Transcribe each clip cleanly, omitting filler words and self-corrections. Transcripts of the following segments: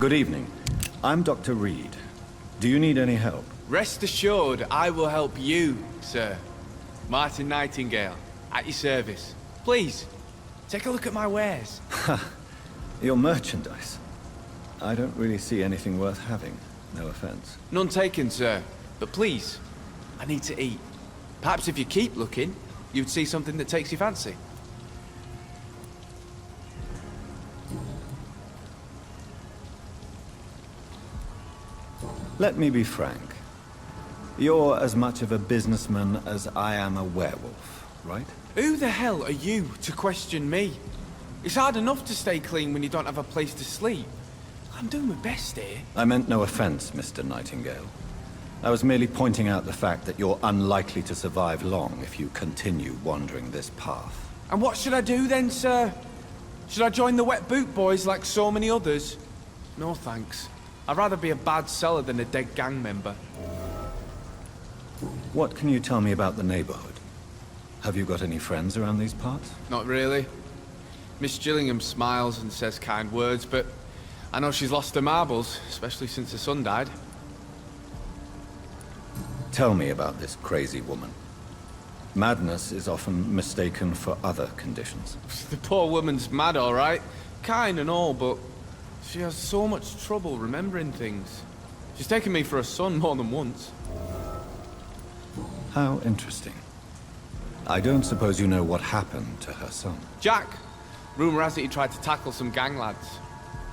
Good evening. I'm Dr. Reed. Do you need any help? Rest assured, I will help you, sir. Martin Nightingale, at your service. Please, take a look at my wares. Your merchandise. I don't really see anything worth having. No offense. None taken, sir. But please, I need to eat. Perhaps if you keep looking, you'd see something that takes your fancy. Let me be frank. You're as much of a businessman as I am a werewolf, right? Who the hell are you to question me? It's hard enough to stay clean when you don't have a place to sleep. I'm doing my best here. I meant no offense, Mr. Nightingale. I was merely pointing out the fact that you're unlikely to survive long if you continue wandering this path. And what should I do then, sir? Should I join the Wet Boot Boys like so many others? No thanks. I'd rather be a bad seller than a dead gang member. What can you tell me about the neighborhood? Have you got any friends around these parts? Not really. Miss Gillingham smiles and says kind words, but I know she's lost her marbles, especially since her son died. Tell me about this crazy woman. Madness is often mistaken for other conditions. The poor woman's mad, all right. Kind and all, but she has so much trouble remembering things. She's taken me for a son more than once. How interesting. I don't suppose you know what happened to her son. Jack! Rumour has it he tried to tackle some gang lads.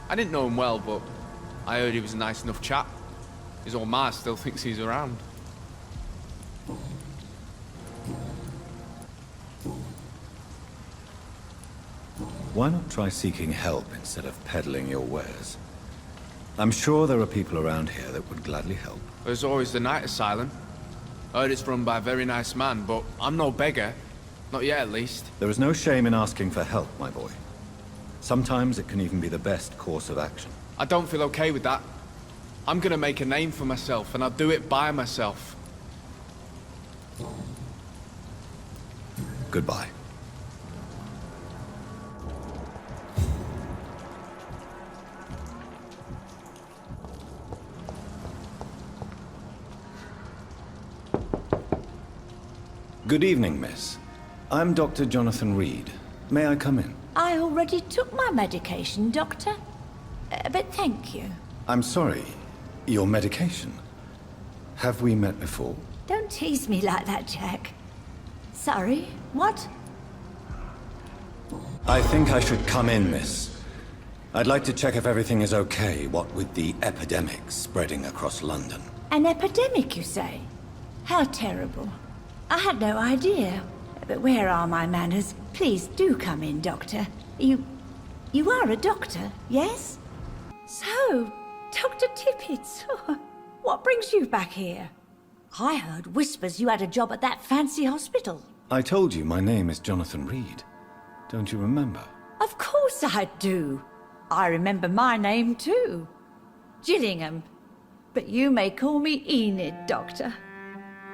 I didn't know him well, but I heard he was a nice enough chap. His old ma still thinks he's around. Why not try seeking help instead of peddling your wares? I'm sure there are people around here that would gladly help. There's always the night asylum. I heard it's run by a very nice man, but I'm no beggar. Not yet, at least. There is no shame in asking for help, my boy. Sometimes it can even be the best course of action. I don't feel okay with that. I'm gonna make a name for myself, and I'll do it by myself. Goodbye. Good evening, miss. I'm Dr. Jonathan Reed. May I come in? I already took my medication, Doctor. But thank you. I'm sorry. Your medication? Have we met before? Don't tease me like that, Jack. Sorry, what? I think I should come in, miss. I'd like to check if everything is okay, what with the epidemic spreading across London. An epidemic, you say? How terrible. I had no idea. But where are my manners? Please do come in, Doctor. You are a doctor, yes? So, Dr. Tippett, what brings you back here? I heard whispers you had a job at that fancy hospital. I told you my name is Jonathan Reed. Don't you remember? Of course I do. I remember my name too. Gillingham. But you may call me Enid, Doctor.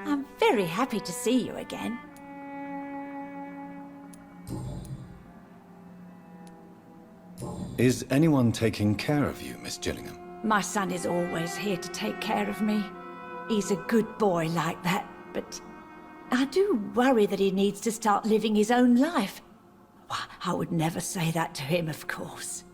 I'm very happy to see you again. Is anyone taking care of you, Miss Gillingham? My son is always here to take care of me. He's a good boy like that, but I do worry that he needs to start living his own life. I would never say that to him, of course.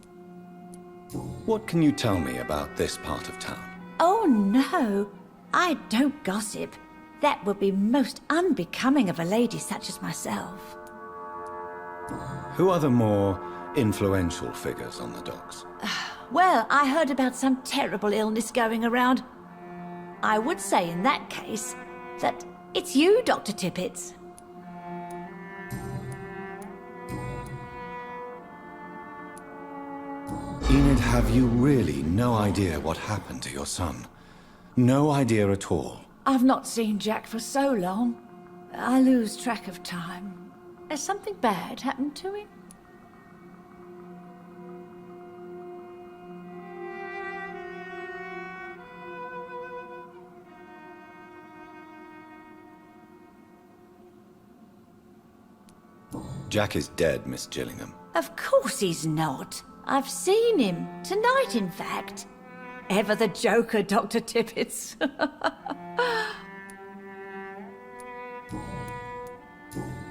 What can you tell me about this part of town? Oh, no. I don't gossip. That would be most unbecoming of a lady such as myself. Who are the more influential figures on the docks? Well, I heard about some terrible illness going around. I would say in that case that it's you, Dr. Tippett. Enid, have you really no idea what happened to your son? No idea at all? I've not seen Jack for so long. I lose track of time. Has something bad happened to him? Jack is dead, Miss Gillingham. Of course he's not. I've seen him. Tonight, in fact. Ever the joker, Dr. Tippets.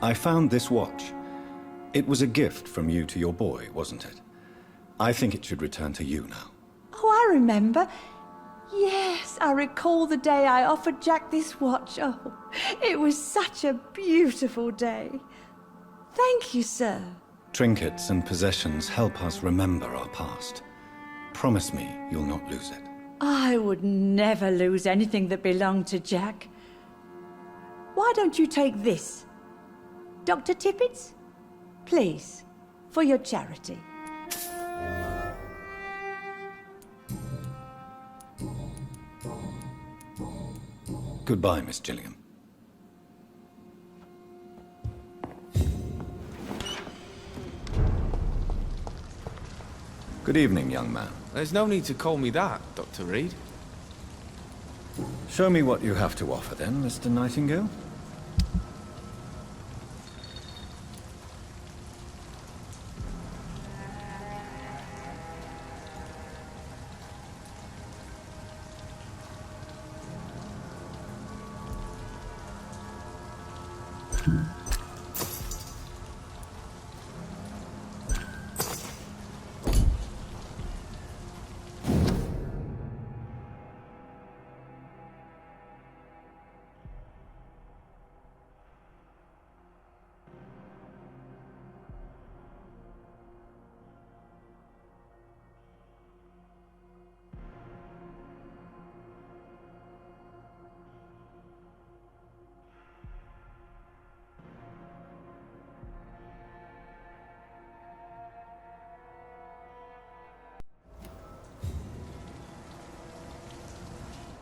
I found this watch. It was a gift from you to your boy, wasn't it? I think it should return to you now. Oh, I remember. Yes, I recall the day I offered Jack this watch. Oh, it was such a beautiful day. Thank you, sir. Trinkets and possessions help us remember our past. Promise me you'll not lose it. I would never lose anything that belonged to Jack. Why don't you take this? Dr. Tippets? Please, for your charity. Goodbye, Miss Gillingham. Good evening, young man. There's no need to call me that, Dr. Reed. Show me what you have to offer then, Mr. Nightingale.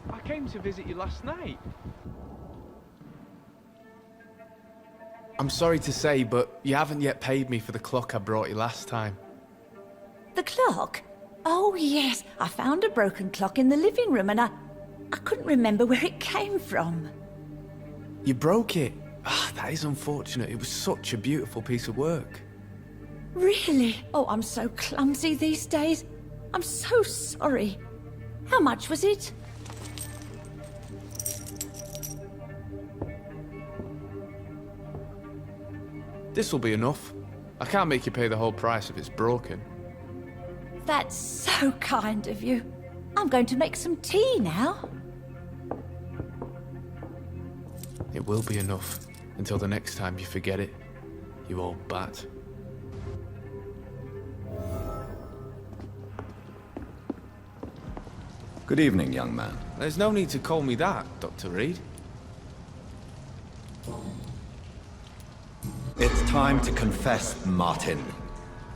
I came to visit you last night. I'm sorry to say, but you haven't yet paid me for the clock I brought you last time. The clock? Oh, yes. I found a broken clock in the living room and I couldn't remember where it came from. You broke it? Ah, that is unfortunate. It was such a beautiful piece of work. Really? Oh, I'm so clumsy these days. I'm so sorry. How much was it? This will be enough. I can't make you pay the whole price if it's broken. That's so kind of you. I'm going to make some tea now. It will be enough until the next time you forget it, you old bat. Good evening, young man. There's no need to call me that, Dr. Reed. It's time to confess, Martin.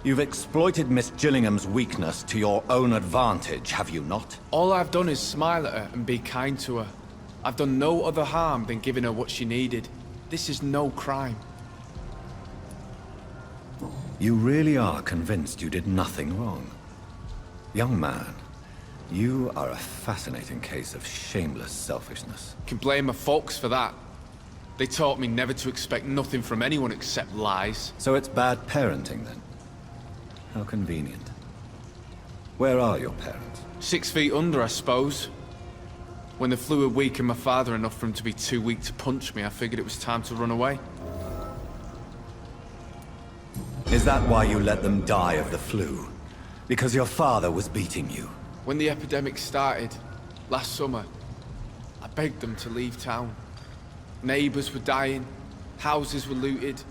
You've exploited Miss Gillingham's weakness to your own advantage, have you not? All I've done is smile at her and be kind to her. I've done no other harm than giving her what she needed. This is no crime. You really are convinced you did nothing wrong? Young man, you are a fascinating case of shameless selfishness. You can blame my folks for that. They taught me never to expect nothing from anyone except lies. So it's bad parenting, then? How convenient. Where are your parents? 6 feet under, I suppose. When the flu had weakened my father enough for him to be too weak to punch me, I figured it was time to run away. Is that why you let them die of the flu? Because your father was beating you? When the epidemic started, last summer, I begged them to leave town. Neighbors were dying, houses were looted,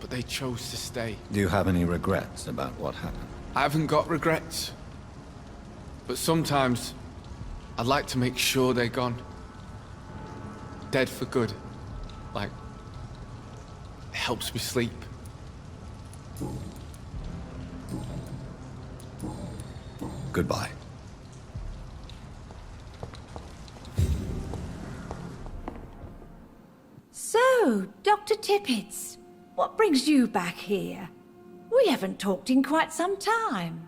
but they chose to stay. Do you have any regrets about what happened? I haven't got regrets, but sometimes I'd like to make sure they're gone. Dead for good. Like, it helps me sleep. Goodbye. So, Dr. Tippets, what brings you back here? We haven't talked in quite some time.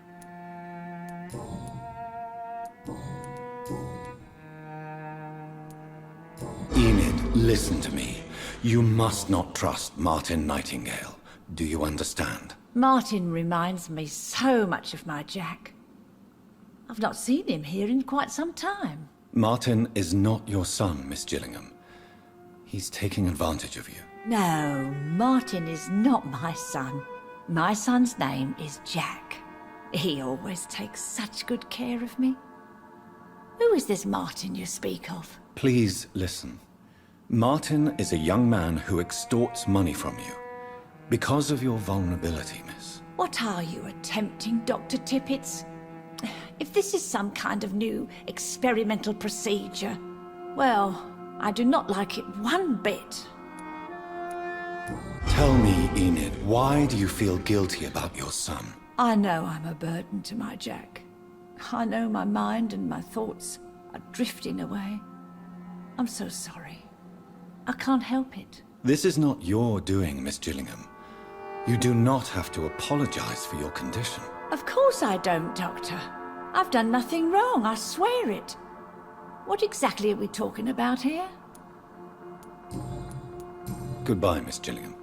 Enid, listen to me. You must not trust Martin Nightingale. Do you understand? Martin reminds me so much of my Jack. I've not seen him here in quite some time. Martin is not your son, Miss Gillingham. He's taking advantage of you. No, Martin is not my son. My son's name is Jack. He always takes such good care of me. Who is this Martin you speak of? Please listen. Martin is a young man who extorts money from you. Because of your vulnerability, miss. What are you attempting, Dr. Tippets? If this is some kind of new experimental procedure, well, I do not like it one bit. Tell me, Enid, why do you feel guilty about your son? I know I'm a burden to my Jack. I know my mind and my thoughts are drifting away. I'm so sorry. I can't help it. This is not your doing, Miss Gillingham. You do not have to apologize for your condition. Of course I don't, Doctor. I've done nothing wrong, I swear it. What exactly are we talking about here? Goodbye, Miss Gillingham.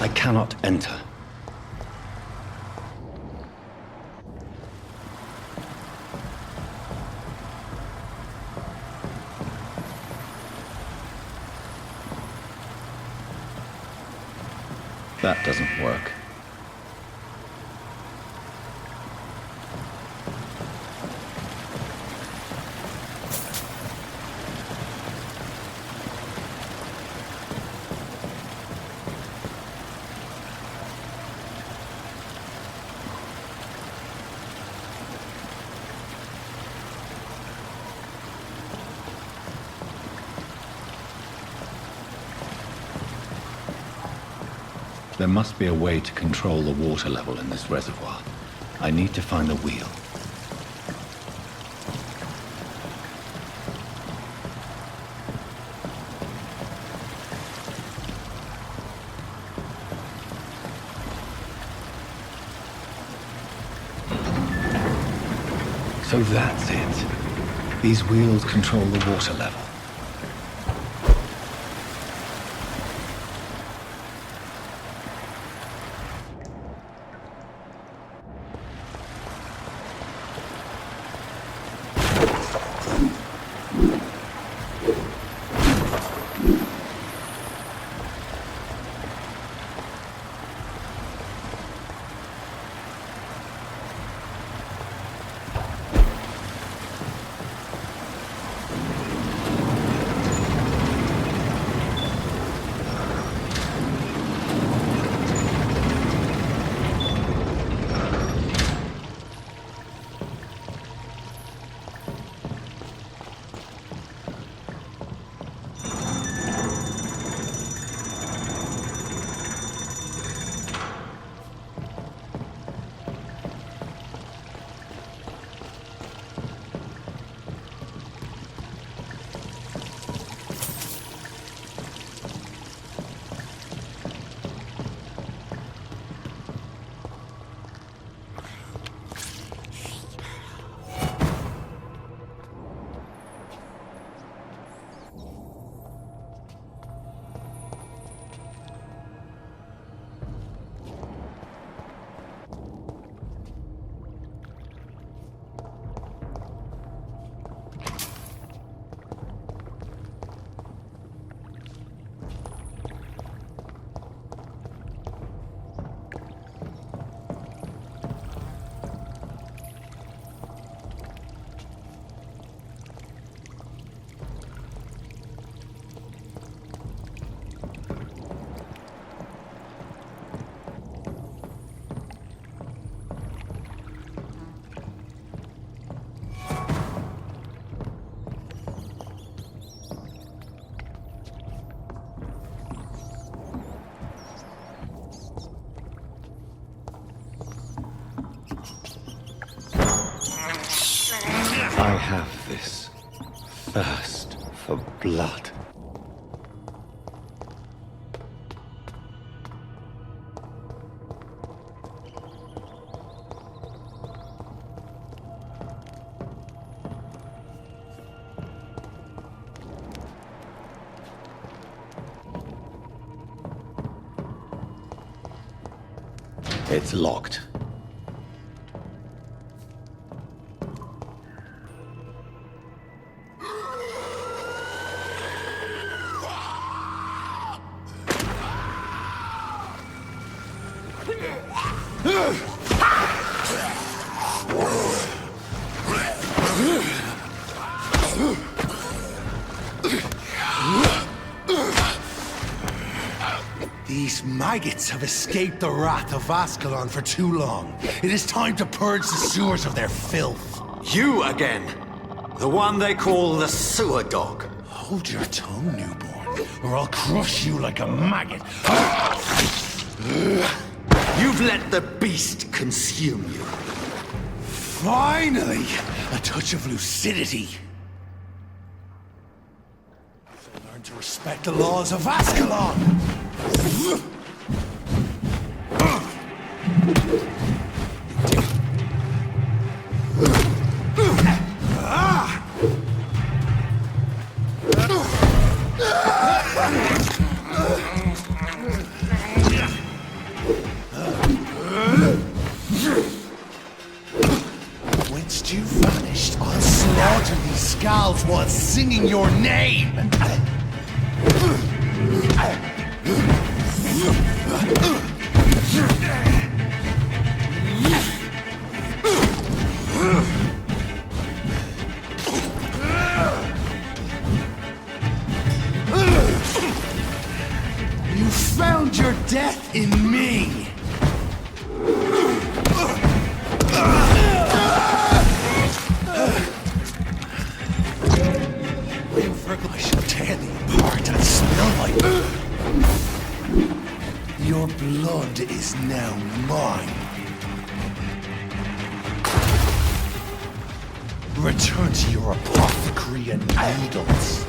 I cannot enter. That doesn't work. There must be a way to control the water level in this reservoir. I need to find the wheel. So that's it. These wheels control the water level. I have this thirst for blood. It's locked. These maggots have escaped the wrath of Ascalon for too long. It is time to purge the sewers of their filth. You again! The one they call the sewer dog. Hold your tongue, newborn, or I'll crush you like a maggot. You've let the beast consume you. Finally! A touch of lucidity. Learn to respect the laws of Ascalon! Once you've vanished, I'll slaughter these skulls while singing your name! You found your death in me! I shall tear thee apart and spill my... Your blood is now mine. Return to your apothecary and needles.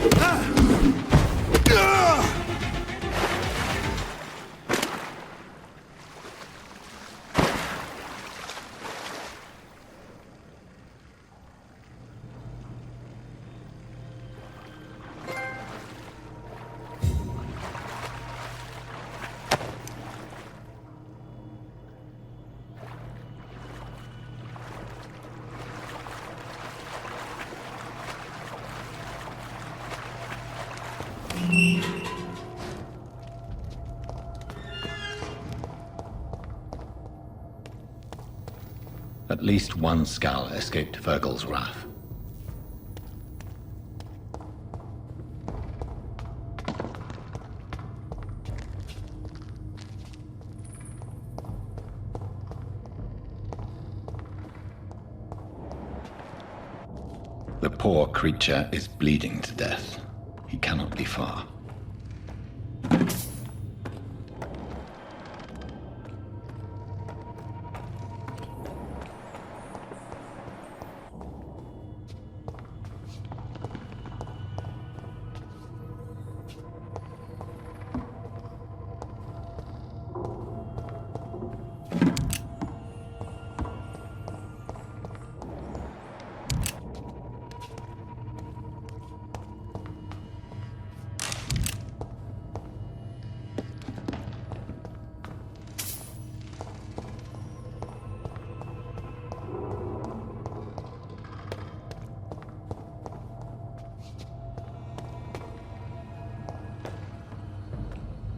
At least one skull escaped Virgil's wrath. The poor creature is bleeding to death. He cannot be far.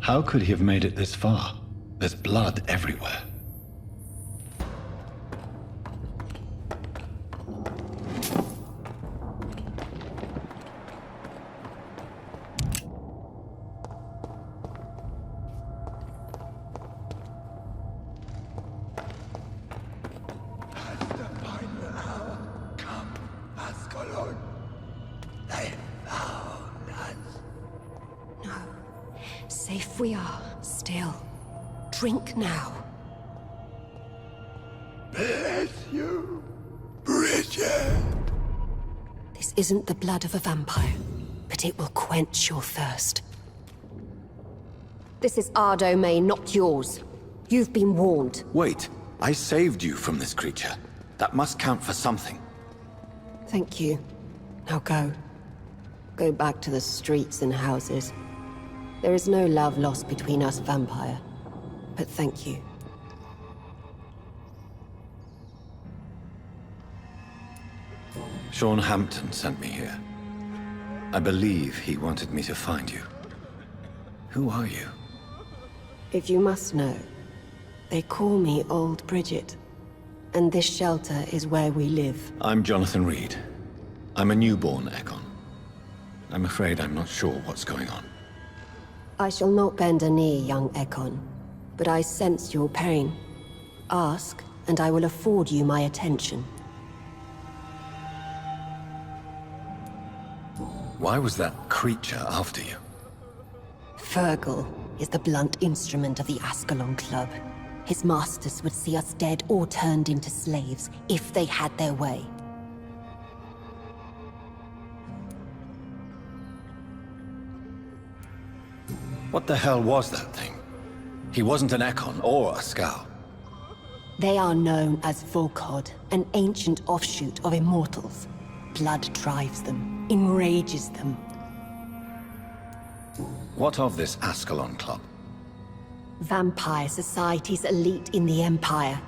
How could he have made it this far? There's blood everywhere. Safe we are, still. Drink now. Bless you, Bridget. isn't the blood of a vampire, but it will quench your thirst. This is our domain, not yours. You've been warned. Wait, I saved you from this creature. That must count for something. Thank you. Now go. Go back to the streets and houses. There is no love lost between us, Vampire. But thank you. Sean Hampton sent me here. I believe he wanted me to find you. Who are you? If you must know, they call me Old Bridget. And this shelter is where we live. I'm Jonathan Reed. I'm a newborn Ekon. I'm afraid I'm not sure what's going on. I shall not bend a knee, young Ekon. But I sense your pain. Ask, and I will afford you my attention. Why was that creature after you? Fergal is the blunt instrument of the Ascalon Club. His masters would see us dead or turned into slaves if they had their way. What the hell was that thing? He wasn't an Ekon or a Scow. They are known as Volkod, an ancient offshoot of immortals. Blood drives them, enrages them. What of this Ascalon Club? Vampire Society's elite in the Empire.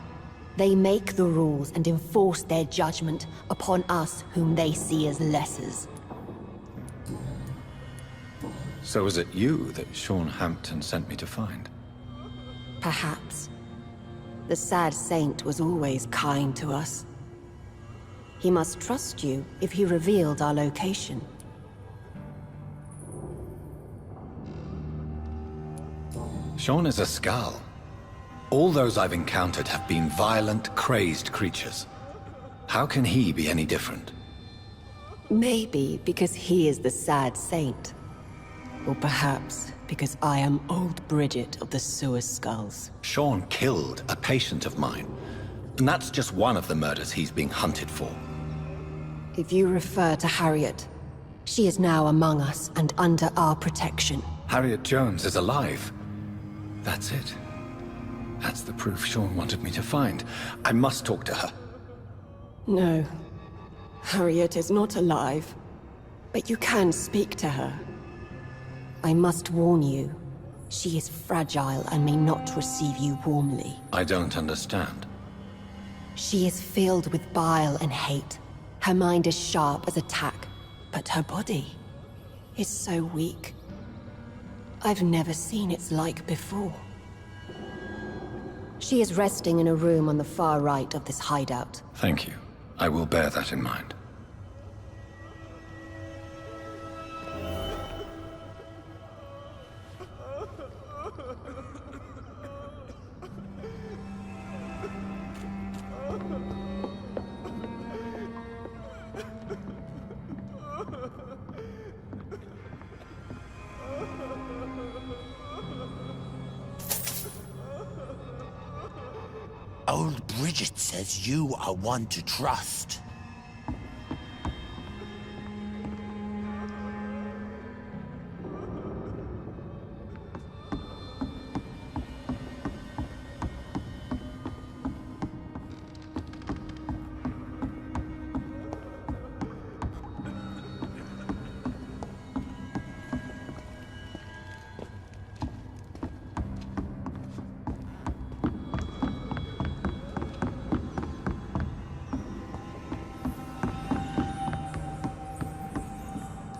They make the rules and enforce their judgment upon us whom they see as lessers. So is it you that Sean Hampton sent me to find? Perhaps. The sad saint was always kind to us. He must trust you if he revealed our location. Sean is a Scow. All those I've encountered have been violent, crazed creatures. How can he be any different? Maybe because he is the sad saint. Or perhaps because I am Old Bridget of the Sewer Skulls. Sean killed a patient of mine. And that's just one of the murders he's being hunted for. If you refer to Harriet, she is now among us and under our protection. Harriet Jones is alive. That's it. That's the proof Sean wanted me to find. I must talk to her. No. Harriet is not alive. But you can speak to her. I must warn you. She is fragile and may not receive you warmly. I don't understand. She is filled with bile and hate. Her mind is sharp as a tack, but her body is so weak. I've never seen its like before. She is resting in a room on the far right of this hideout. Thank you. I will bear that in mind. Old Bridget says you are one to trust.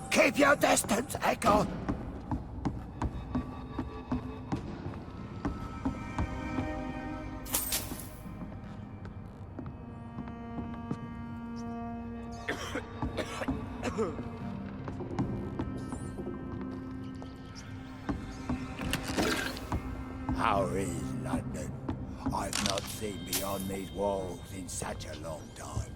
Keep your distance, Echo! How is London? I've not seen beyond these walls in such a long time.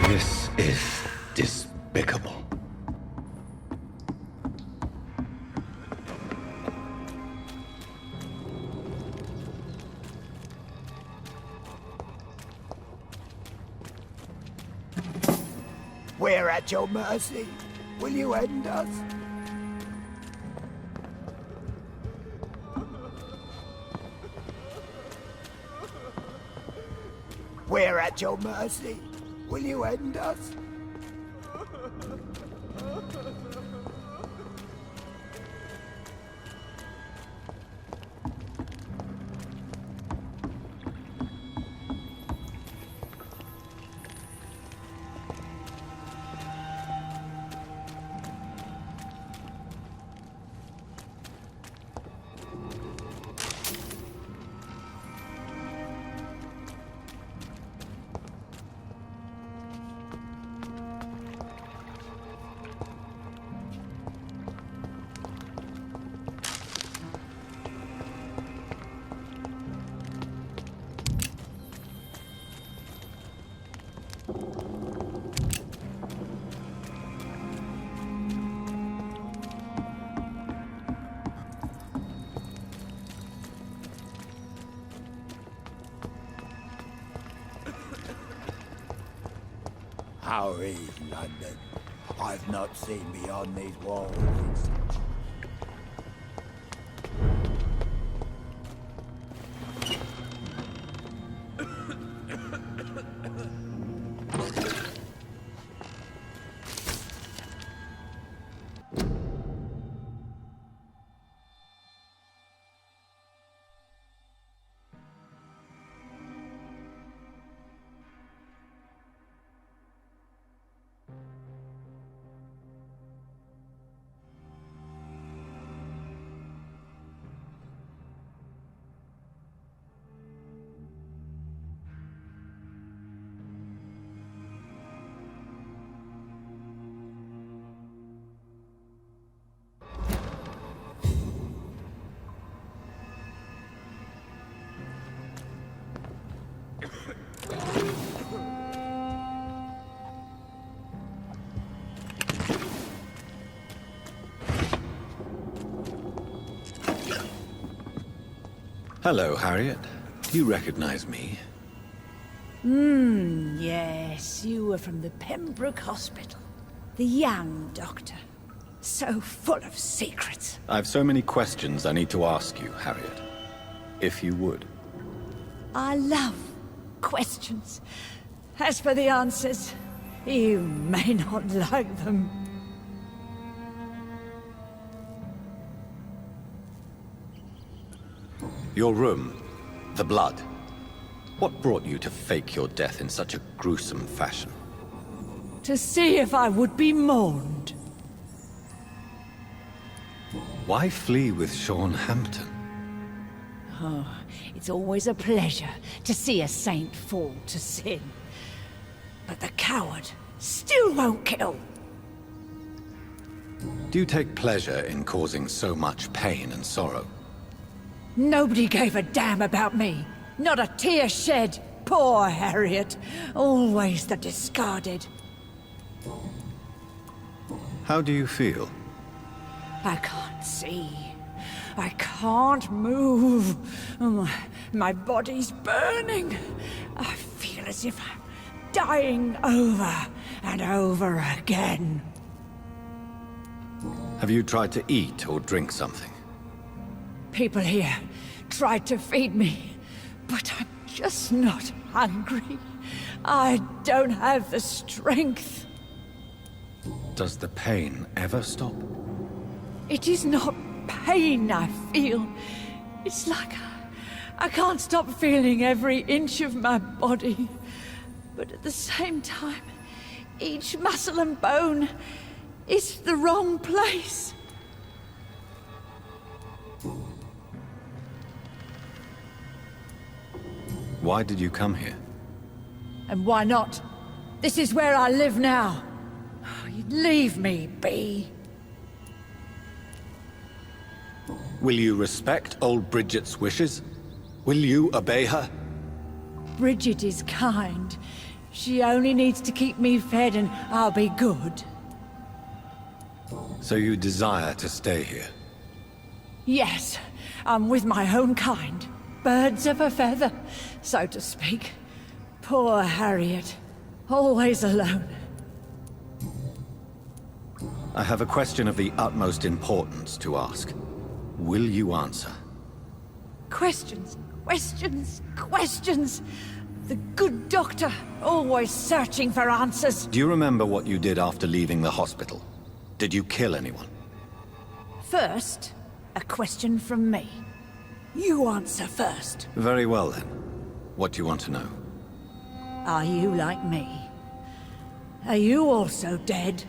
This is despicable. We're at your mercy. Will you end us? We're at your mercy. Will you end us? How is London? I've not seen beyond these walls. Hello, Harriet. Do you recognize me? Yes, you were from the Pembroke Hospital. The young doctor. So full of secrets. I've so many questions I need to ask you, Harriet. If you would. I love questions. As for the answers, you may not like them. Your room, the blood. What brought you to fake your death in such a gruesome fashion? To see if I would be mourned. Why flee with Sean Hampton? Oh, it's always a pleasure to see a saint fall to sin. But the coward still won't kill. Do you take pleasure in causing so much pain and sorrow? Nobody gave a damn about me. Not a tear shed. Poor Harriet. Always the discarded. How do you feel? I can't see. I can't move. My body's burning. I feel as if I'm dying over and over again. Have you tried to eat or drink something? People here tried to feed me, but I'm just not hungry. I don't have the strength. Does the pain ever stop? It is not pain I feel. It's like I can't stop feeling every inch of my body. But at the same time, each muscle and bone is the wrong place. Why did you come here? And why not? This is where I live now. Leave me be. Will you respect old Bridget's wishes? Will you obey her? Bridget is kind. She only needs to keep me fed and I'll be good. So you desire to stay here? Yes, I'm with my own kind. Birds of a feather, so to speak. Poor Harriet. Always alone. I have a question of the utmost importance to ask. Will you answer? Questions, questions, questions. The good doctor, always searching for answers. Do you remember what you did after leaving the hospital? Did you kill anyone? First, a question from me. You answer first. Very well then. What do you want to know? Are you like me? Are you also dead?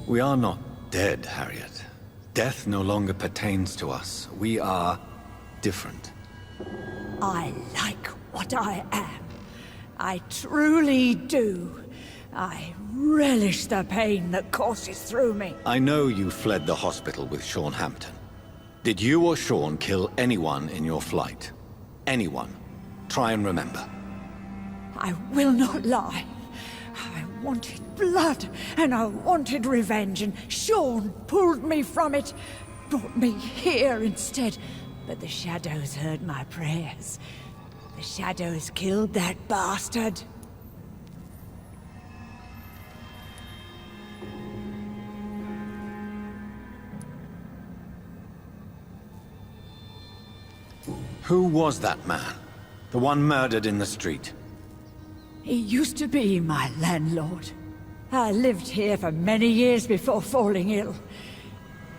We are not dead, Harriet. Death no longer pertains to us. We are different. I like what I am. I truly do. I relish the pain that courses through me. I know you fled the hospital with Sean Hampton. Did you or Sean kill anyone in your flight? Anyone? Try and remember. I will not lie. I wanted blood, and I wanted revenge, and Sean pulled me from it, brought me here instead. But the shadows heard my prayers. The shadows killed that bastard. Who was that man? The one murdered in the street? He used to be my landlord. I lived here for many years before falling ill.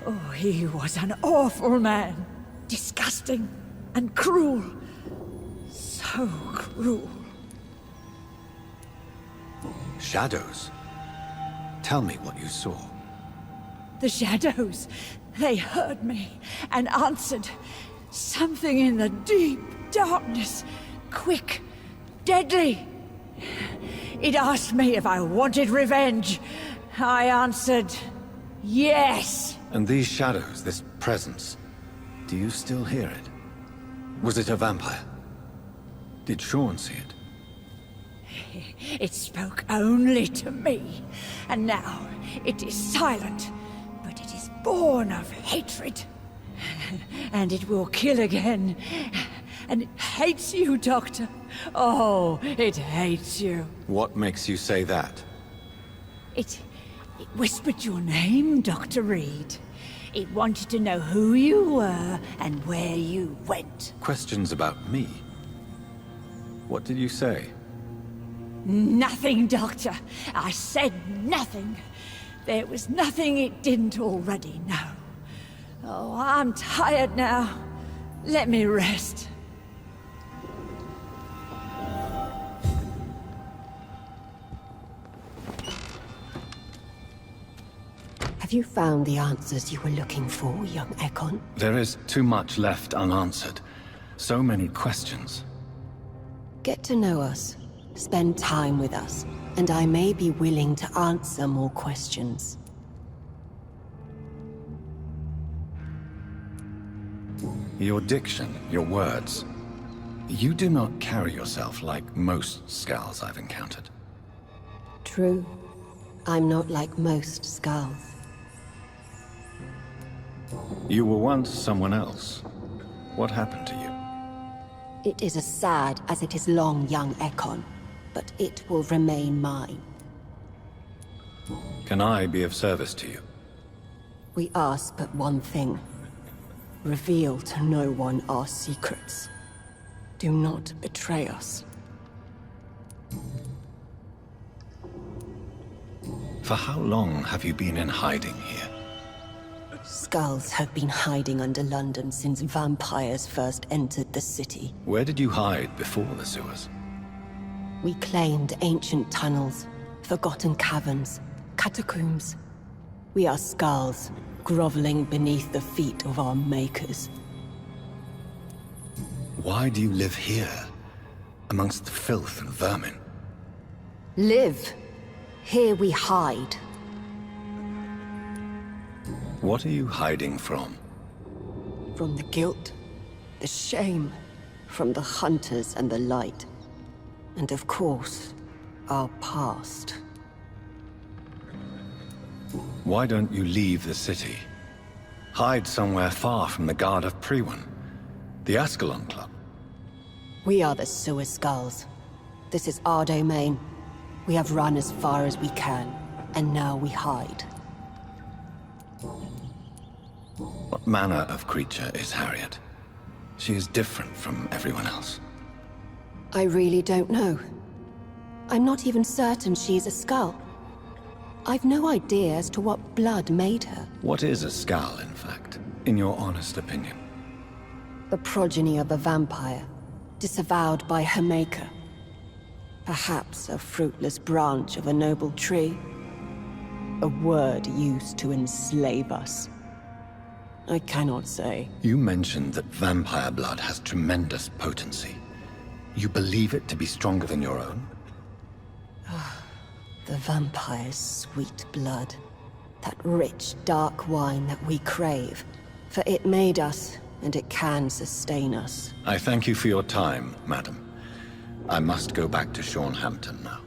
Oh, he was an awful man. Disgusting and cruel. So cruel. Shadows? Tell me what you saw. The shadows, they heard me and answered. Something in the deep darkness. Quick, deadly. It asked me if I wanted revenge. I answered, yes. And these shadows, this presence, do you still hear it? Was it a vampire? Did Sean see it? It spoke only to me, and now it is silent, but it is born of hatred. And it will kill again. And it hates you, Doctor. Oh, it hates you. What makes you say that? It whispered your name, Dr. Reed. It wanted to know who you were and where you went. Questions about me? What did you say? Nothing, Doctor. I said nothing. There was nothing it didn't already know. Oh, I'm tired now. Let me rest. Have you found the answers you were looking for, young Ekon? There is too much left unanswered. So many questions. Get to know us. Spend time with us. And I may be willing to answer more questions. Your diction, your words. You do not carry yourself like most Skulls I've encountered. True. I'm not like most Skulls. You were once someone else. What happened to you? It is as sad as it is long, young Ekon, but it will remain mine. Can I be of service to you? We ask but one thing. Reveal to no one our secrets. Do not betray us. For how long have you been in hiding here? Skulls have been hiding under London since vampires first entered the city. Where did you hide before the sewers? We claimed ancient tunnels, forgotten caverns, catacombs. We are Skulls, groveling beneath the feet of our makers. Why do you live here, amongst the filth and vermin? Live. Here we hide. What are you hiding from? From the guilt, the shame, from the hunters and the light. And of course, our past. Why don't you leave the city? Hide somewhere far from the Guard of Priwen, the Ascalon Club. We are the Sewer Skulls. This is our domain. We have run as far as we can, and now we hide. What manner of creature is Harriet? She is different from everyone else. I really don't know. I'm not even certain she's a skull. I've no idea as to what blood made her. What is a skull, in fact, in your honest opinion? The progeny of a vampire, disavowed by her maker. Perhaps a fruitless branch of a noble tree. A word used to enslave us. I cannot say. You mentioned that vampire blood has tremendous potency. You believe it to be stronger than your own? The vampire's sweet blood. That rich, dark wine that we crave. For it made us, and it can sustain us. I thank you for your time, madam. I must go back to Shornhampton now.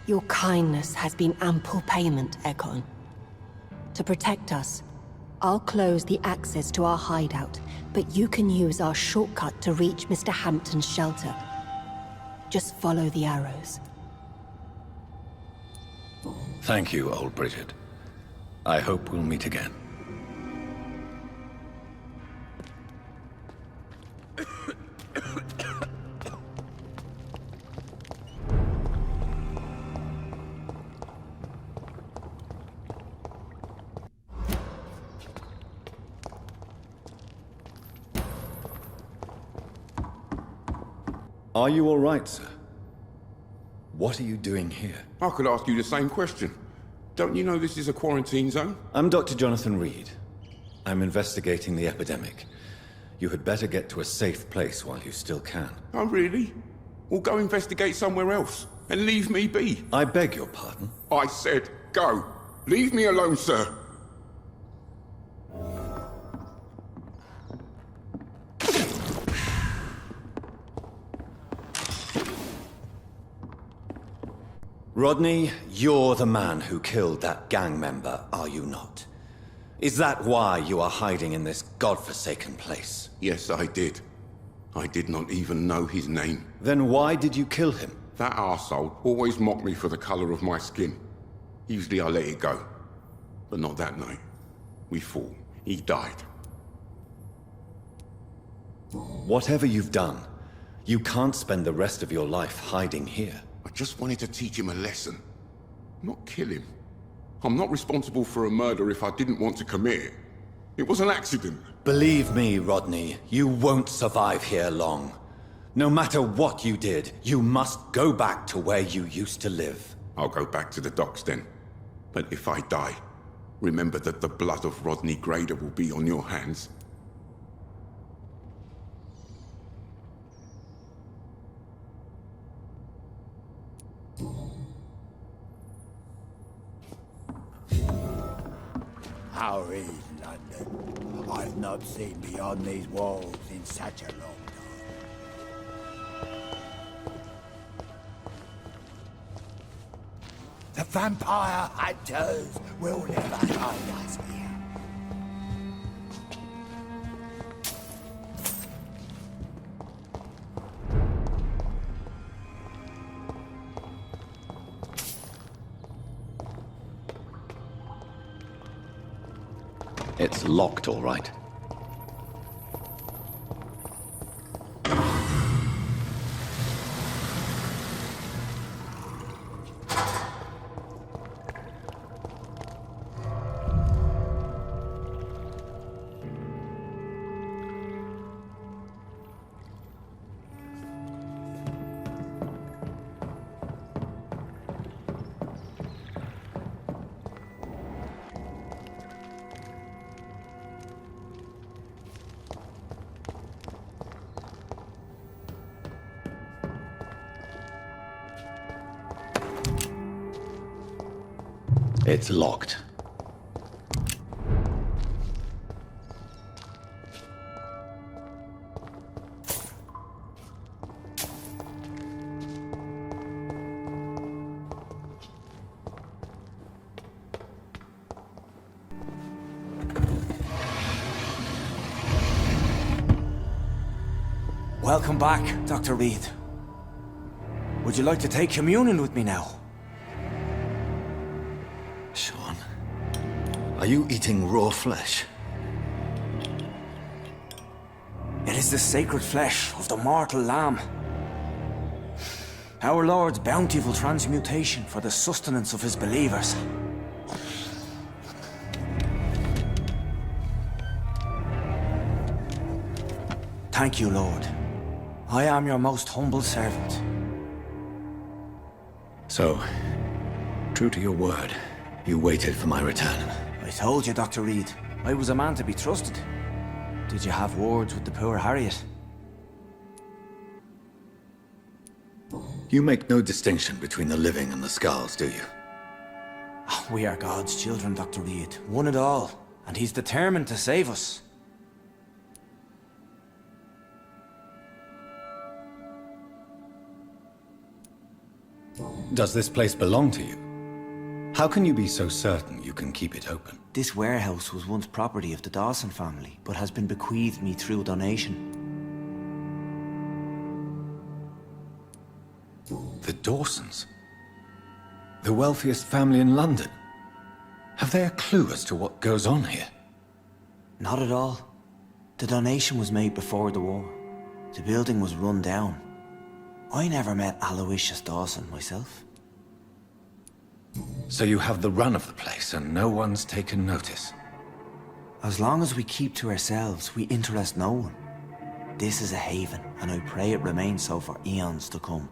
Your kindness has been ample payment, Ekon. To protect us, I'll close the access to our hideout, but you can use our shortcut to reach Mr. Hampton's shelter. Just follow the arrows. Thank you, old Bridget. I hope we'll meet again. Are you all right, sir? What are you doing here? I could ask you the same question. Don't you know this is a quarantine zone? I'm Dr. Jonathan Reed. I'm investigating the epidemic. You had better get to a safe place while you still can. Oh, really? Well, go investigate somewhere else and leave me be. I beg your pardon? I said go. Leave me alone, sir. Rodney, you're the man who killed that gang member, are you not? Is that why you are hiding in this godforsaken place? Yes, I did. I did not even know his name. Then why did you kill him? That arsehole always mocked me for the color of my skin. Usually I let it go. But not that night. We fought. He died. Whatever you've done, you can't spend the rest of your life hiding here. I just wanted to teach him a lesson. Not kill him. I'm not responsible for a murder if I didn't want to commit it. It was an accident. Believe me, Rodney, you won't survive here long. No matter what you did, you must go back to where you used to live. I'll go back to the docks then. But if I die, remember that the blood of Rodney Grader will be on your hands. How is London? I've not seen beyond these walls in such a long time. The vampire hunters will never find us here. It's locked, all right. It's locked. Welcome back, Dr. Reed. Would you like to take communion with me now? Sean, are you eating raw flesh? It is the sacred flesh of the mortal lamb. Our Lord's bountiful transmutation for the sustenance of his believers. Thank you, Lord. I am your most humble servant. So, true to your word, you waited for my return. I told you, Dr. Reed, I was a man to be trusted. Did you have words with the poor Harriet? You make no distinction between the living and the skulls, do you? We are God's children, Dr. Reed. One and all. And he's determined to save us. Does this place belong to you? How can you be so certain you can keep it open? This warehouse was once property of the Dawson family, but has been bequeathed me through donation. The Dawsons? The wealthiest family in London? Have they a clue as to what goes on here? Not at all. The donation was made before the war. The building was run down. I never met Aloysius Dawson myself. So you have the run of the place and no one's taken notice? As long as we keep to ourselves, we interest no one. This is a haven, and I pray it remains so for eons to come.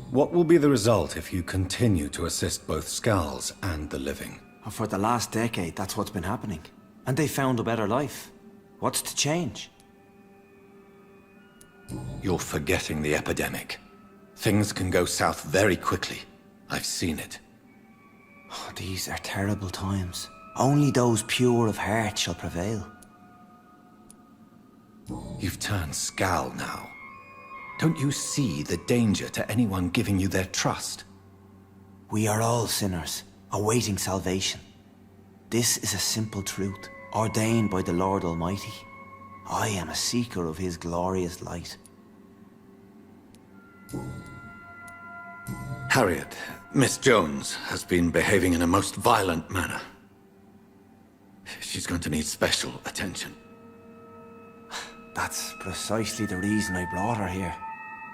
What will be the result if you continue to assist both Skulls and the living? For the last decade, that's what's been happening. And they found a better life. What's to change? You're forgetting the epidemic. Things can go south very quickly. I've seen it. Oh, these are terrible times. Only those pure of heart shall prevail. You've turned Skull now. Don't you see the danger to anyone giving you their trust? We are all sinners, awaiting salvation. This is a simple truth, ordained by the Lord Almighty. I am a seeker of his glorious light. Harriet, Miss Jones has been behaving in a most violent manner. She's going to need special attention. That's precisely the reason I brought her here.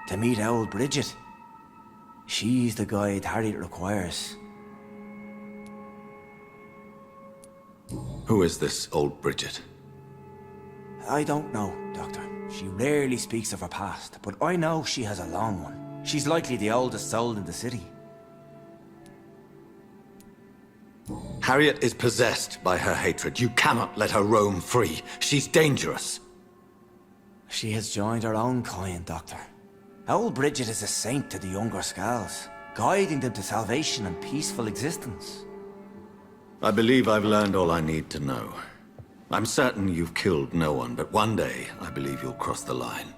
To meet old Bridget. She's the guide Harriet requires. Who is this old Bridget? I don't know, Doctor. She rarely speaks of her past, but I know she has a long one. She's likely the oldest soul in the city. Harriet is possessed by her hatred. You cannot let her roam free. She's dangerous. She has joined her own kind, Doctor. Old Bridget is a saint to the younger Skulls, guiding them to salvation and peaceful existence. I believe I've learned all I need to know. I'm certain you've killed no one, but one day I believe you'll cross the line.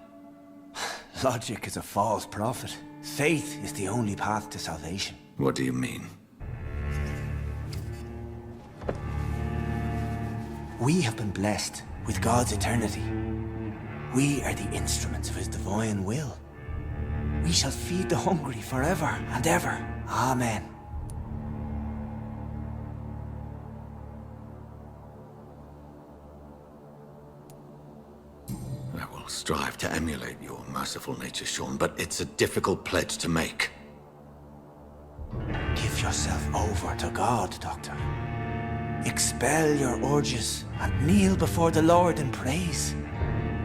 Logic is a false prophet. Faith is the only path to salvation. What do you mean? We have been blessed with God's eternity. We are the instruments of his divine will. We shall feed the hungry forever and ever. Amen. I will strive to emulate your merciful nature, Sean, but it's a difficult pledge to make. Give yourself over to God, Doctor. Expel your urges and kneel before the Lord in praise.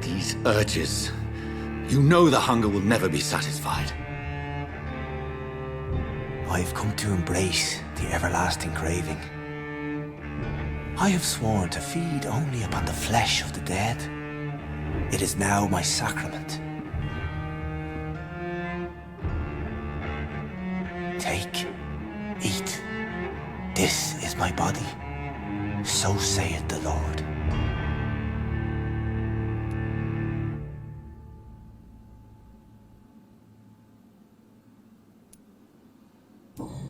These urges... You know the hunger will never be satisfied. I've come to embrace the everlasting craving. I have sworn to feed only upon the flesh of the dead. It is now my sacrament. Take, eat. This is my body. So saith the Lord.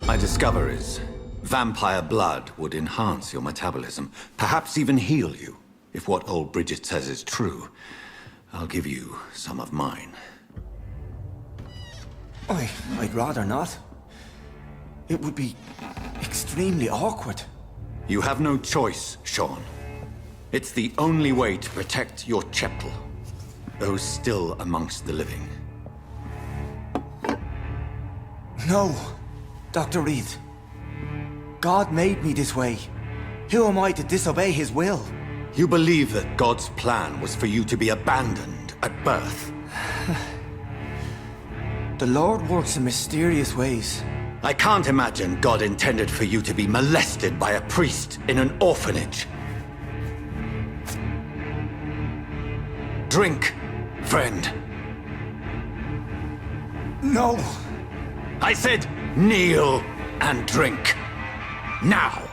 My discoveries. Vampire blood would enhance your metabolism, perhaps even heal you. If what old Bridget says is true, I'll give you some of mine. I'd rather not. It would be extremely awkward. You have no choice, Sean. It's the only way to protect your cheptel, those still amongst the living. No, Dr. Reed. God made me this way. Who am I to disobey his will? You believe that God's plan was for you to be abandoned at birth? The Lord works in mysterious ways. I can't imagine God intended for you to be molested by a priest in an orphanage. Drink, friend. No! I said kneel and drink. Now!